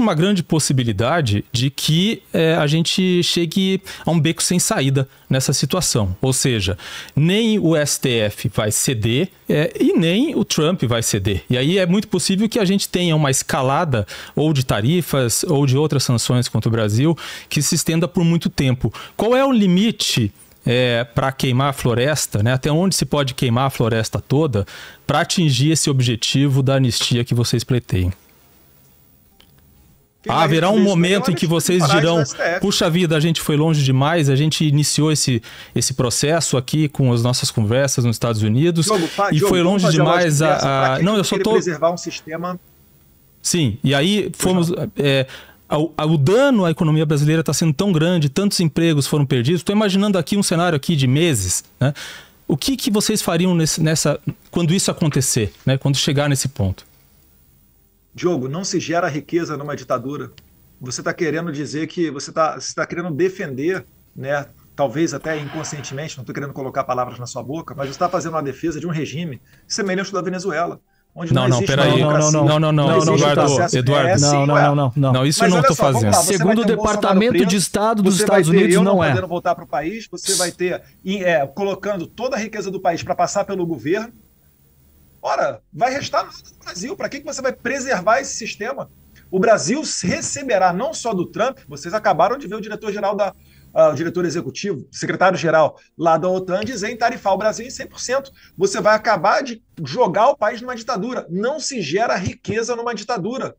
uma grande possibilidade de que a gente chegue a um beco sem saída nessa situação. Ou seja, nem o STF vai ceder e nem o Trump vai ceder. E aí é muito possível que a gente tenha uma escalada ou de tarifas ou de outras sanções contra o Brasil que se estenda por muito tempo. Qual é o limite para queimar a floresta, né? Até onde se pode queimar a floresta toda para atingir esse objetivo da anistia que vocês pleteiam? Haverá um momento em que vocês dirão, puxa vida, a gente foi longe demais, a gente iniciou esse processo aqui com as nossas conversas nos Estados Unidos e foi longe demais Não, eu só estou... preservar um sistema... Sim, e aí fomos... O dano à economia brasileira está sendo tão grande, tantos empregos foram perdidos. Estou imaginando aqui um cenário aqui de meses, né? O que vocês fariam quando isso acontecer, né? Quando chegar nesse ponto? Diogo, não se gera riqueza numa ditadura. Você está querendo dizer que você está querendo defender, né? Talvez até inconscientemente, não estou querendo colocar palavras na sua boca, mas você está fazendo uma defesa de um regime semelhante ao da Venezuela. Peraí. Eduardo. Não, isso eu não estou fazendo. Segundo o Departamento de Estado dos Estados Unidos, não é. Podendo voltar para o país, você vai ter colocando toda a riqueza do país para passar pelo governo. Ora, vai restar nada no Brasil. Para que você vai preservar esse sistema? O Brasil receberá não só do Trump, vocês acabaram de ver o diretor-geral o diretor executivo, secretário-geral lá da OTAN dizer em tarifar o Brasil em 100%. Você vai acabar de jogar o país numa ditadura. Não se gera riqueza numa ditadura.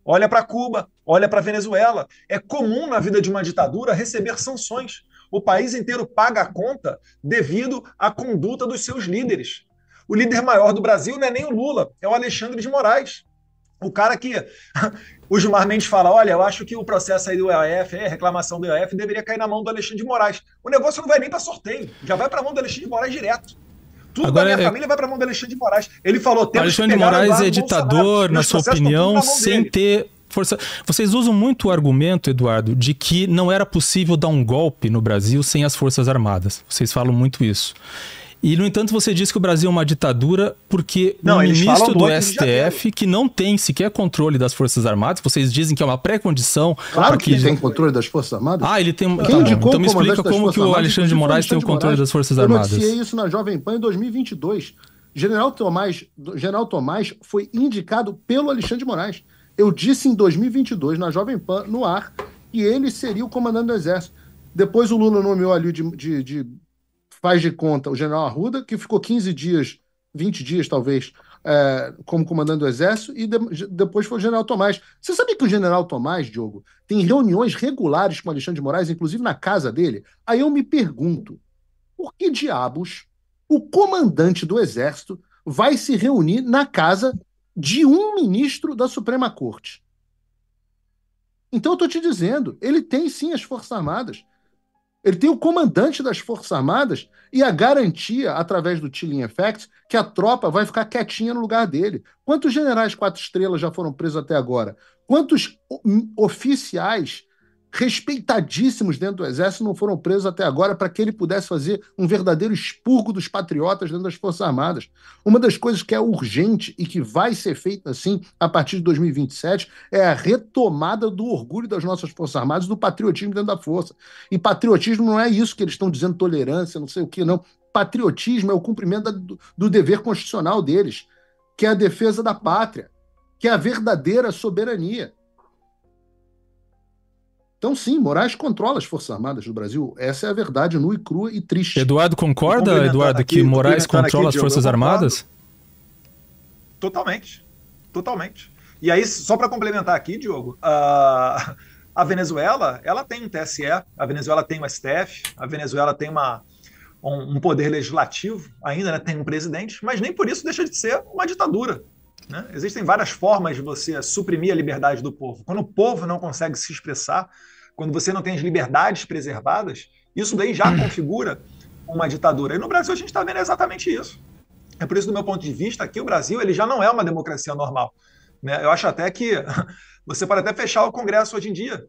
Olha para Cuba, olha para Venezuela. É comum na vida de uma ditadura receber sanções. O país inteiro paga a conta devido à conduta dos seus líderes. O líder maior do Brasil não é nem o Lula, é o Alexandre de Moraes. O cara que o Gilmar Mendes fala, olha, eu acho que o processo aí do EAF, a reclamação do EAF, deveria cair na mão do Alexandre de Moraes. O negócio não vai nem para sorteio, já vai para a mão do Alexandre de Moraes direto. Tudo agora, da minha família vai para a mão do Alexandre de Moraes. Ele falou, temos Alexandre de Moraes é ditador, na sua opinião, sem ter força. Vocês usam muito o argumento, Eduardo, de que não era possível dar um golpe no Brasil sem as Forças Armadas. Vocês falam muito isso. E, no entanto, você diz que o Brasil é uma ditadura porque o ministro do STF, que não tem sequer controle das Forças Armadas, vocês dizem que é uma pré-condição... Claro que ele tem controle das Forças Armadas. Ah, ele tem... Então me explica como que o Alexandre de Moraes tem o controle das Forças Armadas. Eu noticiei isso na Jovem Pan em 2022. General Tomás foi indicado pelo Alexandre de Moraes. Eu disse em 2022, na Jovem Pan, no ar, que ele seria o comandante do Exército. Depois o Lula nomeou ali faz de conta o general Arruda, que ficou 15 dias, 20 dias talvez, como comandante do Exército, e depois foi o general Tomás. Você sabia que o general Tomás, Diogo, tem reuniões regulares com o Alexandre de Moraes, inclusive na casa dele? Aí eu me pergunto, por que diabos o comandante do Exército vai se reunir na casa de um ministro da Suprema Corte? Então eu estou te dizendo, ele tem sim as Forças Armadas. Ele tem o comandante das Forças Armadas e a garantia, através do Chilling Effect, que a tropa vai ficar quietinha no lugar dele. Quantos generais 4 estrelas já foram presos até agora? Quantos oficiais respeitadíssimos dentro do Exército não foram presos até agora para que ele pudesse fazer um verdadeiro expurgo dos patriotas dentro das Forças Armadas? Uma das coisas que é urgente e que vai ser feita assim a partir de 2027 é a retomada do orgulho das nossas Forças Armadas, do patriotismo dentro da força. E patriotismo não é isso que eles estão dizendo, tolerância, não sei o que, não. Patriotismo é o cumprimento do dever constitucional deles, que é a defesa da pátria, que é a verdadeira soberania. Então, sim, Moraes controla as Forças Armadas do Brasil. Essa é a verdade nua e crua e triste. Eduardo concorda, Eduardo, que Moraes controla as Forças Armadas? Totalmente. Totalmente. E aí, só para complementar aqui, Diogo, a Venezuela, ela tem um TSE, a Venezuela tem um STF, a Venezuela tem um poder legislativo, ainda, né, tem um presidente, mas nem por isso deixa de ser uma ditadura. Né? Existem várias formas de você suprimir a liberdade do povo. Quando o povo não consegue se expressar, quando você não tem as liberdades preservadas, isso daí já configura uma ditadura. E no Brasil a gente está vendo exatamente isso. É por isso, do meu ponto de vista, aqui o Brasil ele já não é uma democracia normal. Né? Eu acho até que você pode até fechar o Congresso hoje em dia.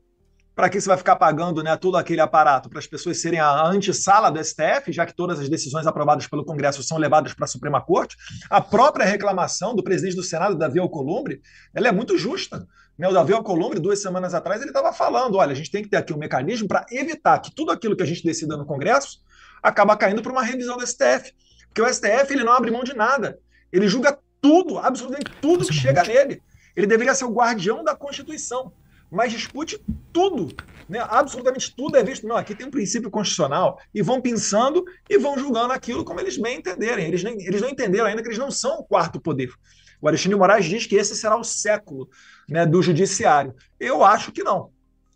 Para que você vai ficar pagando, né, todo aquele aparato para as pessoas serem a antessala do STF, já que todas as decisões aprovadas pelo Congresso são levadas para a Suprema Corte? A própria reclamação do presidente do Senado, Davi Alcolumbre, ela é muito justa. Né, o Davi Alcolumbre, 2 semanas atrás, ele estava falando, olha, a gente tem que ter aqui um mecanismo para evitar que tudo aquilo que a gente decida no Congresso acaba caindo para uma revisão do STF. Porque o STF ele não abre mão de nada. Ele julga tudo, absolutamente tudo que chega nele. Ele deveria ser o guardião da Constituição, mas discute tudo. Né? Absolutamente tudo é visto. Não, aqui tem um princípio constitucional. E vão pensando e vão julgando aquilo como eles bem entenderem. Eles não entenderam ainda que eles não são o quarto poder. O Alexandre de Moraes diz que esse será o século, né, do judiciário. Eu acho que não.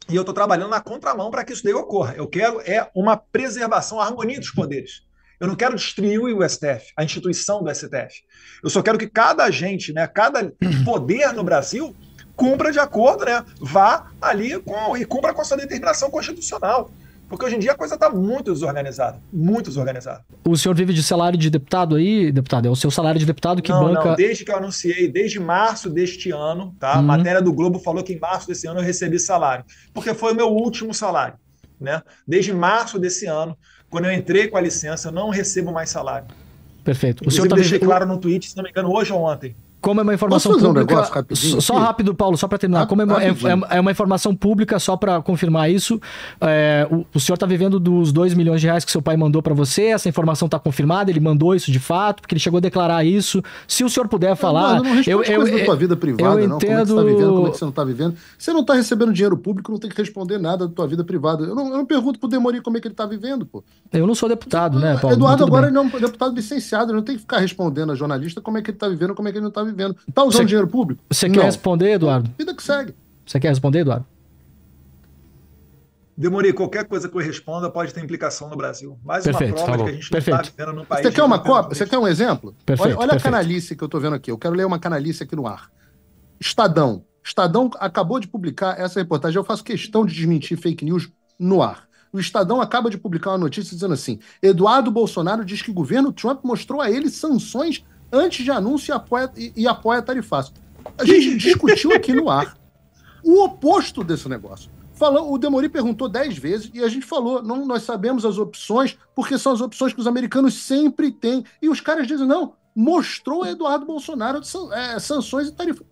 E eu estou trabalhando na contramão para que isso daí ocorra. Eu quero uma preservação, a harmonia dos poderes. Eu não quero destruir o STF, a instituição do STF. Eu só quero que cada agente, né, cada poder no Brasil cumpra de acordo, né, vá ali e cumpra com a sua determinação constitucional. Porque hoje em dia a coisa está muito desorganizada. Muito desorganizada. O senhor vive de salário de deputado aí, deputado? É o seu salário de deputado que banca... Não, desde que eu anunciei, desde março deste ano, tá? A matéria do Globo falou que em março desse ano eu recebi salário. Porque foi o meu último salário, né? Desde março desse ano, quando eu entrei com a licença, eu não recebo mais salário. Perfeito. O senhor deixei claro no tweet, se não me engano, hoje ou ontem. Como é uma informação pública... Só rápido, Paulo, só para terminar. Como é uma informação pública, só para confirmar isso, o senhor está vivendo dos 2 milhões de reais que seu pai mandou para você, essa informação está confirmada, ele mandou isso de fato, porque ele chegou a declarar isso. Se o senhor puder falar... Não responde coisa da tua vida privada, não. Entendo... Como é que você está vivendo, como é que você não está vivendo. Você não está recebendo dinheiro público, não tem que responder nada da tua vida privada. Eu não pergunto pro Demori como é que ele está vivendo, pô. Eu não sou deputado, né, Paulo? Eduardo agora ele é um deputado licenciado, ele não tem que ficar respondendo a jornalista como é que ele está vivendo, como é que ele não está vivendo. Tá usando dinheiro público? Você quer responder, Eduardo? Vida que segue. Você quer responder, Eduardo? Demorei, qualquer coisa que eu responda pode ter implicação no Brasil. Mais perfeito, uma prova de que a gente não está vivendo num país... Você quer uma cópia? Você quer um exemplo? Perfeito, olha a canalice que eu estou vendo aqui. Eu quero ler uma canalice aqui no ar. Estadão acabou de publicar essa reportagem. Eu faço questão de desmentir fake news no ar. O Estadão acaba de publicar uma notícia dizendo assim: Eduardo Bolsonaro diz que o governo Trump mostrou a ele sanções antes de anúncio e apoia tarifaço. A gente discutiu aqui no ar o oposto desse negócio. O Demori perguntou 10 vezes e a gente falou, não, nós sabemos as opções, porque são as opções que os americanos sempre têm. E os caras dizem, não, mostrou Eduardo Bolsonaro sanções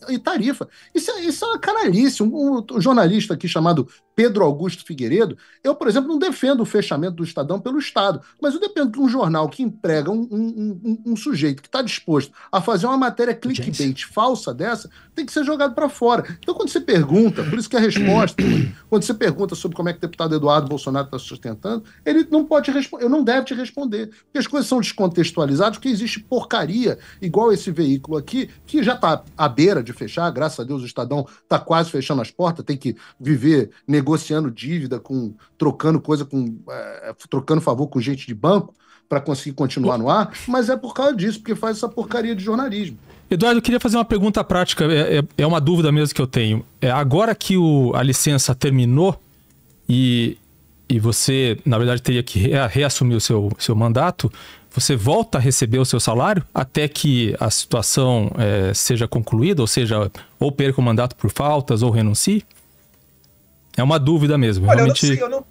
e tarifa. Isso é uma canalice. Um jornalista aqui chamado Pedro Augusto Figueiredo, eu, por exemplo, não defendo o fechamento do Estadão pelo Estado, mas eu defendo que um jornal que emprega um sujeito que está disposto a fazer uma matéria clickbait falsa dessa, tem que ser jogado para fora. Então, quando você pergunta, por isso que a resposta, quando você pergunta sobre como é que o deputado Eduardo Bolsonaro está sustentando, ele não pode responder, ele não deve te responder, porque as coisas são descontextualizadas, porque existe porcaria, igual esse veículo aqui, que já está à beira de fechar, graças a Deus o Estadão está quase fechando as portas, tem que viver negociando dívida, trocando favor com gente de banco para conseguir continuar no ar, mas é por causa disso, porque faz essa porcaria de jornalismo. Eduardo, eu queria fazer uma pergunta prática, é uma dúvida mesmo que eu tenho. Agora que a licença terminou e você, na verdade, teria que reassumir o seu mandato, você volta a receber o seu salário até que a situação seja concluída, ou seja, ou perca o mandato por faltas ou renuncie? É uma dúvida mesmo. Olha, realmente... eu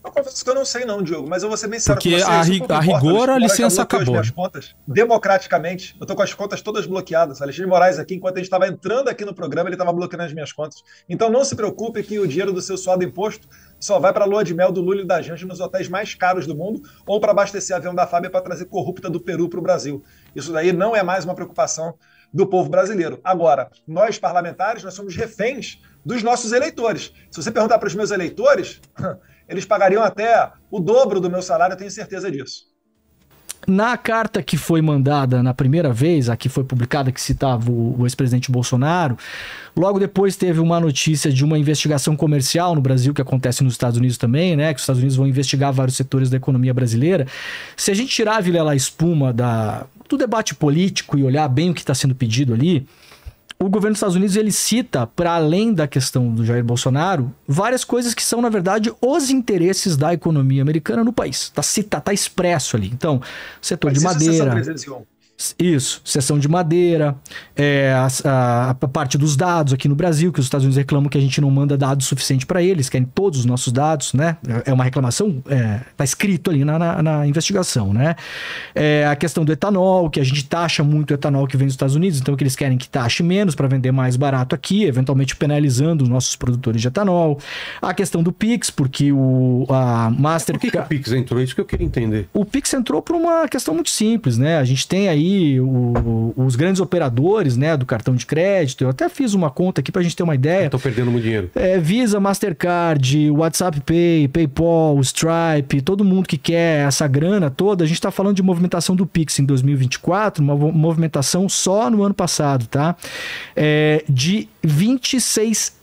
confesso que eu não sei não, Diogo, mas eu vou ser bem sincero com você. Porque a rigor a licença acabou. Minhas contas, democraticamente, eu tô com as contas todas bloqueadas. Alexandre de Moraes aqui, enquanto a gente estava entrando aqui no programa, ele estava bloqueando as minhas contas. Então não se preocupe que o dinheiro do seu suado imposto só vai para a lua de mel do Lula e da Janja nos hotéis mais caros do mundo ou para abastecer avião da FAB para trazer corrupta do Peru para o Brasil. Isso daí não é mais uma preocupação do povo brasileiro. Agora, nós parlamentares, nós somos reféns dos nossos eleitores. Se você perguntar para os meus eleitores, eles pagariam até o dobro do meu salário, eu tenho certeza disso. Na carta que foi mandada na primeira vez, a que foi publicada, que citava o ex-presidente Bolsonaro, logo depois teve uma notícia de uma investigação comercial no Brasil, que acontece nos Estados Unidos também, né? Que os Estados Unidos vão investigar vários setores da economia brasileira. Se a gente tirar a Vilela espuma do debate político e olhar bem o que está sendo pedido ali, o governo dos Estados Unidos ele cita, para além da questão do Jair Bolsonaro, várias coisas que são, na verdade, os interesses da economia americana no país. Tá expresso ali. Então, setor de madeira... Isso, seção de madeira, a parte dos dados aqui no Brasil, que os Estados Unidos reclamam que a gente não manda dados suficiente para eles, querem todos os nossos dados, né? É uma reclamação, tá escrito ali na investigação, né? A questão do etanol, que a gente taxa muito o etanol que vem dos Estados Unidos, então que eles querem que taxe menos para vender mais barato aqui, eventualmente penalizando os nossos produtores de etanol. A questão do Pix, porque a Master... Por que o Pix entrou? Isso que eu queria entender. O Pix entrou por uma questão muito simples, né? A gente tem aí os grandes operadores, né, do cartão de crédito. Eu até fiz uma conta aqui pra gente ter uma ideia. Estão perdendo muito dinheiro. Visa, Mastercard, WhatsApp Pay, PayPal, Stripe, todo mundo que quer essa grana toda. A gente tá falando de movimentação do Pix em 2024, uma movimentação só no ano passado, tá? De 26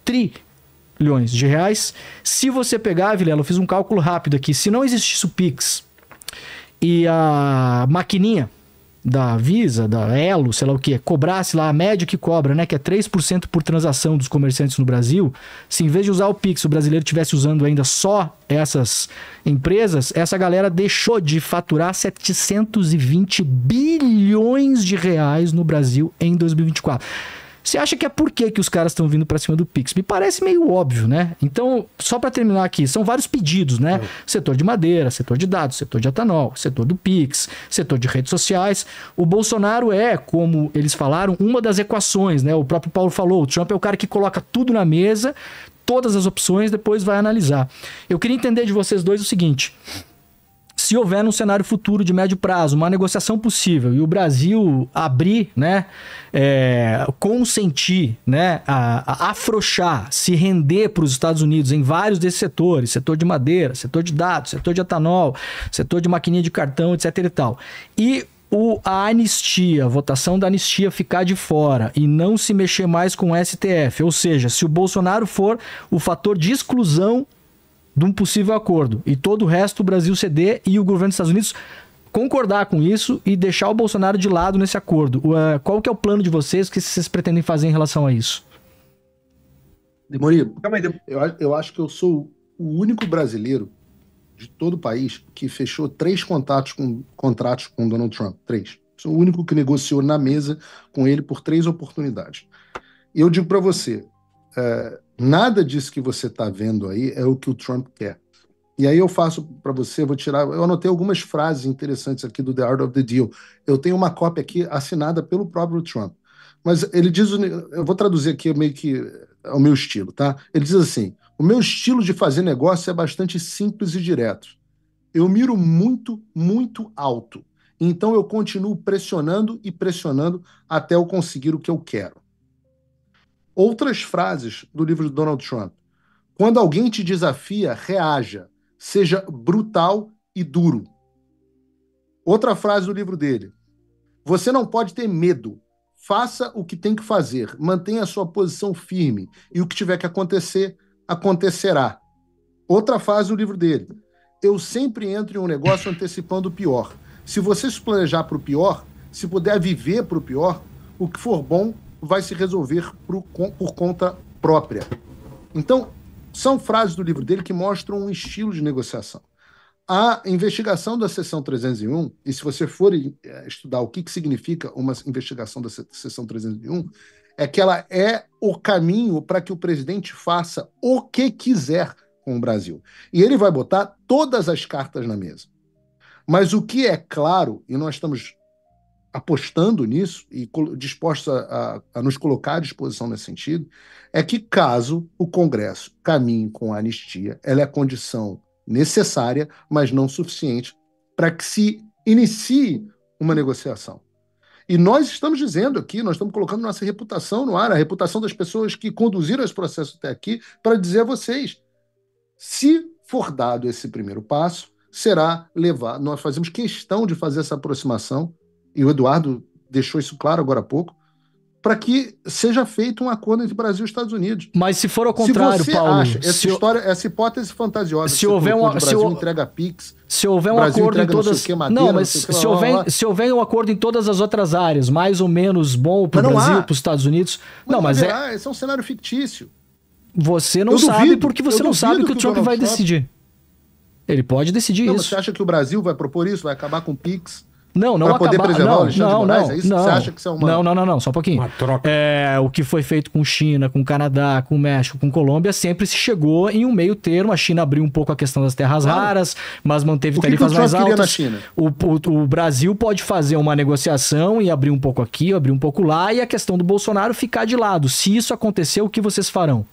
trilhões de reais. Se você pegar, Vilela, eu fiz um cálculo rápido aqui. Se não existisse o Pix e a maquininha da Visa, da Elo, sei lá o que, cobrasse lá a média que cobra, né, que é 3% por transação dos comerciantes no Brasil, se em vez de usar o Pix, o brasileiro estivesse usando ainda só essas empresas, essa galera deixou de faturar 720 bilhões de reais no Brasil em 2024. Você acha que é por que os caras estão vindo para cima do Pix? Me parece meio óbvio, né? Então, só para terminar aqui, são vários pedidos, né? Setor de madeira, setor de dados, setor de etanol, setor do Pix, setor de redes sociais. O Bolsonaro como eles falaram, uma das equações, né? O próprio Paulo falou, o Trump é o cara que coloca tudo na mesa, todas as opções, depois vai analisar. Eu queria entender de vocês dois o seguinte: se houver num cenário futuro de médio prazo uma negociação possível e o Brasil abrir, né, consentir, né, a afrouxar, se render para os Estados Unidos em vários desses setores, setor de madeira, setor de dados, setor de etanol, setor de maquininha de cartão, etc e tal, e a anistia, a votação da anistia ficar de fora e não se mexer mais com o STF, ou seja, se o Bolsonaro for o fator de exclusão de um possível acordo e todo o resto o Brasil ceder e o governo dos Estados Unidos concordar com isso e deixar o Bolsonaro de lado nesse acordo. Qual que é o plano de vocês? O que vocês pretendem fazer em relação a isso? Demori, eu acho que eu sou o único brasileiro de todo o país que fechou 3 contratos com Donald Trump. 3. Sou o único que negociou na mesa com ele por 3 oportunidades. E eu digo para você, nada disso que você está vendo aí é o que o Trump quer. E aí eu faço para você, eu anotei algumas frases interessantes aqui do The Art of the Deal. Eu tenho uma cópia aqui assinada pelo próprio Trump. Mas ele diz, eu vou traduzir aqui meio que ao meu estilo, tá? Ele diz assim: o meu estilo de fazer negócio é bastante simples e direto. Eu miro muito, muito alto. Então eu continuo pressionando e pressionando até eu conseguir o que eu quero. Outras frases do livro de Donald Trump. Quando alguém te desafia, reaja. Seja brutal e duro. Outra frase do livro dele. Você não pode ter medo. Faça o que tem que fazer. Mantenha a sua posição firme. E o que tiver que acontecer, acontecerá. Outra frase do livro dele. Eu sempre entro em um negócio antecipando o pior. Se você se planejar para o pior, se puder viver para o pior, o que for bom vai se resolver por conta própria. Então, são frases do livro dele que mostram um estilo de negociação. A investigação da Seção 301, e se você for estudar o que significa uma investigação da Seção 301, é que ela é o caminho para que o presidente faça o que quiser com o Brasil. E ele vai botar todas as cartas na mesa. Mas o que é claro, e nós estamos apostando nisso e dispostos a nos colocar à disposição nesse sentido, é que caso o Congresso caminhe com a anistia, ela é a condição necessária, mas não suficiente, para que se inicie uma negociação. E nós estamos dizendo aqui, nós estamos colocando nossa reputação no ar, a reputação das pessoas que conduziram esse processo até aqui, para dizer a vocês, se for dado esse primeiro passo, será levado, nós fazemos questão de fazer essa aproximação, e o Eduardo deixou isso claro agora há pouco, para que seja feito um acordo entre Brasil e Estados Unidos. Mas se for ao contrário, se você Paulo... acha essa hipótese fantasiosa, se houver um Brasil entrega Pix, se houver um Brasil acordo em todas... madeira, mas se houver um acordo em todas as outras áreas, mais ou menos bom para o Brasil, para os Estados Unidos... Esse é um cenário fictício. Você não sabe porque você não sabe o que o Trump vai decidir. Ele pode decidir isso. Mas você acha que o Brasil vai propor isso? Vai acabar com o Pix? Não Pra poder preservar o Alexandre de Moraes? É isso? não. Você acha que isso é uma... Não, só um pouquinho. Uma troca. O que foi feito com China, com Canadá, com México, com Colômbia, sempre se chegou em um meio termo. A China abriu um pouco a questão das terras raras, mas manteve tarifas mais Trump queria na altas. China? O Brasil pode fazer uma negociação e abrir um pouco aqui, abrir um pouco lá, e a questão do Bolsonaro ficar de lado. Se isso acontecer, o que vocês farão?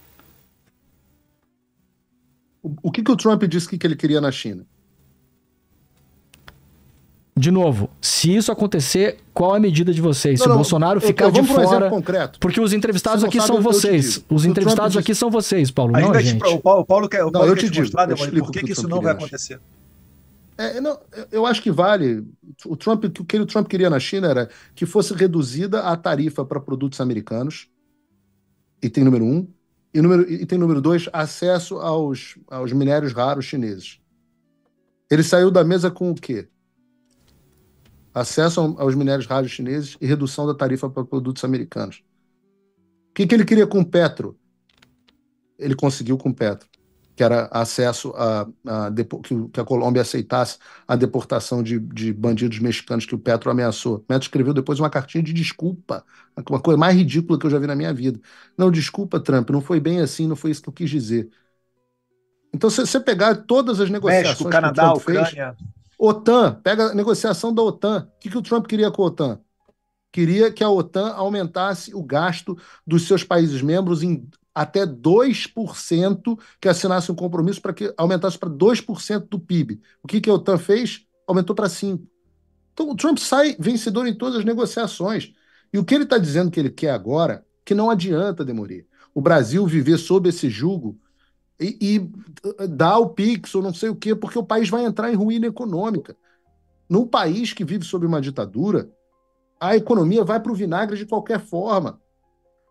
O que o Trump disse que ele queria na China? De novo, se isso acontecer, qual é a medida de vocês? Se o Bolsonaro ficar de vamos por um fora... exemplo concreto. Porque os entrevistados Você não aqui sabe, são eu te vocês. digo. Os O entrevistados Trump aqui são vocês, Paulo, A não a gente gente. vai o Paulo quer, Não, eu quer te digo, mostrar, eu Demônio, explico por que o que isso o não Trump vai queria. acontecer. Eu acho que vale. O que o Trump queria na China era que fosse reduzida a tarifa para produtos americanos. Item número 1. Item número 2, acesso aos minérios raros chineses. Ele saiu da mesa com o quê? Acesso aos minérios raros chineses e redução da tarifa para produtos americanos. O que ele queria com o Petro? Ele conseguiu com o Petro, que era acesso que a Colômbia aceitasse a deportação de bandidos mexicanos que o Petro ameaçou. O Petro escreveu depois uma cartinha de desculpa, uma coisa mais ridícula que eu já vi na minha vida. Não, desculpa, Trump, não foi bem assim, não foi isso que eu quis dizer. Então, se você pegar todas as negociações México, Canadá, que o Trump Ucrânia. fez, OTAN, pega a negociação da OTAN. O que o Trump queria com a OTAN? Queria que a OTAN aumentasse o gasto dos seus países membros em até 2%, que assinasse um compromisso para que aumentasse para 2% do PIB. O que a OTAN fez? Aumentou para 5%. Então o Trump sai vencedor em todas as negociações. E o que ele está dizendo que ele quer agora, que não adianta, Demorir. O Brasil viver sob esse jugo e dar o PIX ou não sei o quê, porque o país vai entrar em ruína econômica. Num país que vive sob uma ditadura, a economia vai para o vinagre de qualquer forma.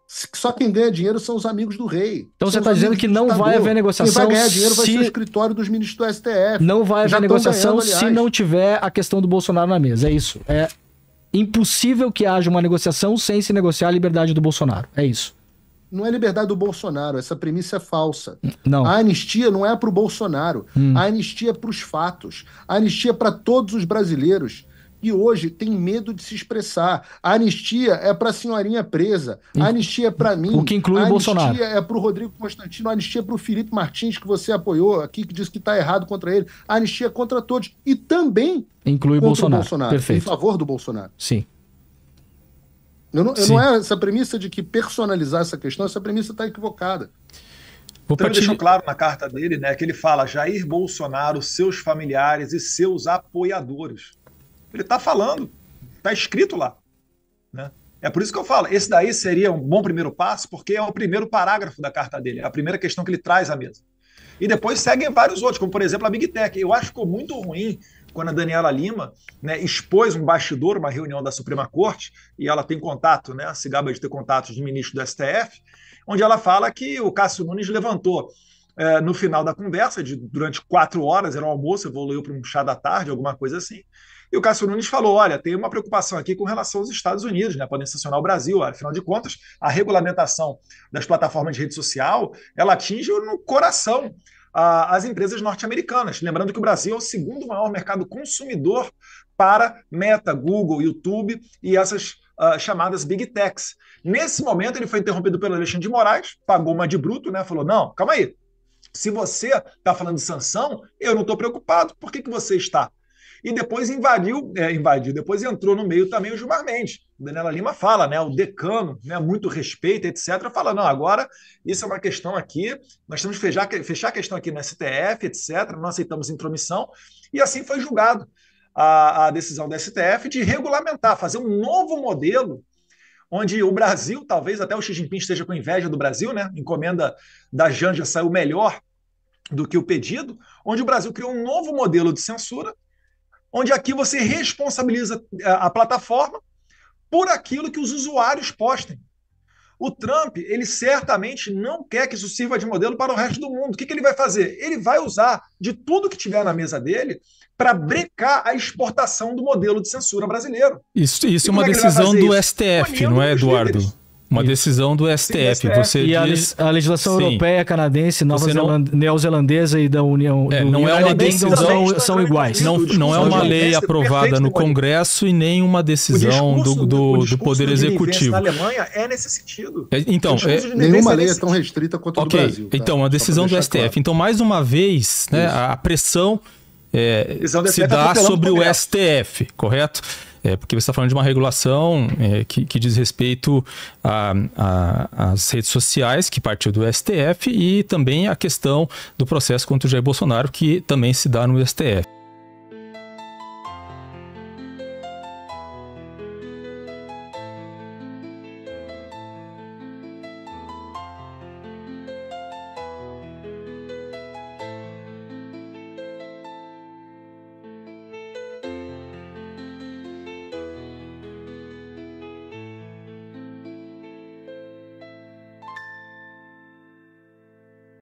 Só quem ganha dinheiro são os amigos do rei. Então você São está os dizendo amigos que do não ditador. vai haver negociação. Quem vai ganhar dinheiro vai ser o se... escritório dos ministros do STF. Não vai Já haver tão negociação ganhando, se aliás. não tiver a questão do Bolsonaro na mesa. É isso. É impossível que haja uma negociação sem se negociar a liberdade do Bolsonaro. É isso. Não é liberdade do Bolsonaro, essa premissa é falsa. Não. A anistia não é para o Bolsonaro, a anistia é para os fatos. A anistia é para todos os brasileiros que hoje têm medo de se expressar. A anistia é para a senhorinha presa, a anistia é para mim. O que inclui o Bolsonaro. A anistia é para o Rodrigo Constantino, a anistia é para o Felipe Martins, que você apoiou aqui, que disse que está errado contra ele. A anistia é contra todos. E também Inclui o contra Bolsonaro. em Perfeito. favor do Bolsonaro. Sim. Eu não Sim. é essa premissa de que personalizar essa questão, essa premissa está equivocada. Vou Então ele partilhar- deixou claro na carta dele, né, que ele fala Jair Bolsonaro, seus familiares e seus apoiadores. Ele está falando, está escrito lá. Né? É por isso que eu falo, esse daí seria um bom primeiro passo, porque é o primeiro parágrafo da carta dele, é a primeira questão que ele traz à mesa. E depois seguem vários outros, como por exemplo a Big Tech. Eu acho que ficou muito ruim quando a Daniela Lima, né, expôs um bastidor, uma reunião da Suprema Corte, e ela tem contato, né, se gaba de ter contatos de ministro do STF, onde ela fala que o Cássio Nunes levantou no final da conversa, durante 4 horas, era um almoço, evoluiu para um chá da tarde, alguma coisa assim, e o Cássio Nunes falou, olha, tem uma preocupação aqui com relação aos Estados Unidos, né, podem sancionar o Brasil, afinal de contas, a regulamentação das plataformas de rede social, ela atinge no coração as empresas norte-americanas. Lembrando que o Brasil é o segundo maior mercado consumidor para Meta, Google, YouTube e essas chamadas Big Techs. Nesse momento, ele foi interrompido pelo Alexandre de Moraes, pagou uma de bruto, né? Falou, não, calma aí, se você está falando de sanção, eu não estou preocupado, por que você está? E depois invadiu, depois entrou no meio também o Gilmar Mendes. Daniela Lima fala, né, o decano, né, muito respeito, etc., fala, não, agora isso é uma questão aqui, nós temos que fechar a questão aqui no STF, etc., não aceitamos intromissão, e assim foi julgado a decisão do STF de regulamentar, fazer um novo modelo, onde o Brasil, talvez até o Xi Jinping esteja com inveja do Brasil, né, encomenda da Janja saiu melhor do que o pedido, onde o Brasil criou um novo modelo de censura, onde aqui você responsabiliza a plataforma por aquilo que os usuários postem. O Trump, ele certamente não quer que isso sirva de modelo para o resto do mundo. O que ele vai fazer? Ele vai usar de tudo que tiver na mesa dele para brecar a exportação do modelo de censura brasileiro. Isso é como uma é que ele vai decisão fazer do isso? STF, Punindo não é, os Eduardo? líderes. Uma decisão do STF. Você E diz... a legislação Sim. europeia, canadense, neozelandesa e da União... não é uma decisão... são iguais. Não é uma lei aprovada no Congresso e nem uma decisão do Poder Executivo. Na Alemanha é nesse sentido. Então, nenhuma lei é tão restrita quanto a do Brasil. Tá? Então, a decisão do STF. Claro. Então, mais uma vez, né, a pressão se dá sobre o STF, correto? Porque você está falando de uma regulação que diz respeito às redes sociais, que partiu do STF, e também a questão do processo contra o Jair Bolsonaro, que também se dá no STF.